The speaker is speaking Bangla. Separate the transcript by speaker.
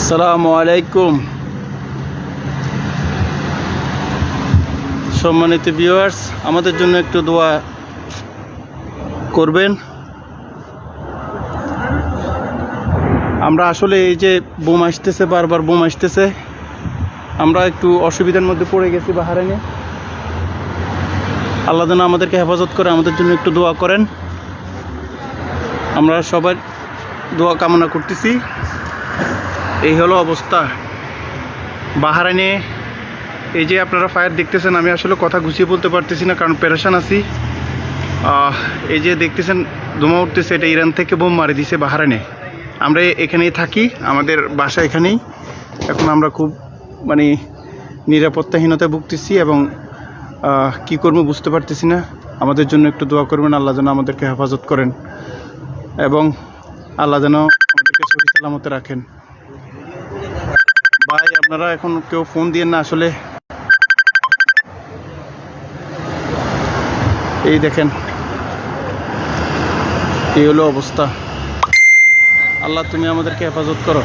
Speaker 1: আসসালামু আলাইকুম সম্মানিত ভিউয়ার্স, আমাদের জন্য একটু দোয়া করবেন। আমরা আসলে এই যে বোম আসতেছে, বারবার বোম আসতেছে, আমরা একটু অসুবিধার মধ্যে পড়ে গেছি বাহারাইনে। আল্লাহ যেন আমাদেরকে হেফাজত করে, আমাদের জন্য একটু দোয়া করেন। আমরা সবাই দোয়া কামনা করতেছি। এই হলো অবস্থা বাহারাইনে। এই যে আপনারা ফায়ার দেখতেছেন, আমি আসলে কথা গুছিয়ে বলতে পারতেছি না, কারণ পেরেশান আছি। এই যে দেখতেছেন ধোঁয়া উঠতেছে, এটা ইরান থেকে বোম মারি দিছে বাহারাইনে। আমরা এখানেই থাকি, আমাদের বাসা এখানেই। এখন আমরা খুব নিরাপত্তাহীনতায় ভুগতেছি এবং কি করবো বুঝতে পারতেছি না। আমাদের জন্য একটু দোয়া করবেন, আল্লাহ যেন আমাদেরকে হেফাজত করেন এবং আল্লাহ যেন আমাদেরকে সহি সালামতে রাখেন। ভাই, আপনারা এখন কেউ ফোন দিয়েন না। আসলে এই দেখেন, এই হলো অবস্থা। আল্লাহ তুমি আমাদেরকে হেফাজত করো।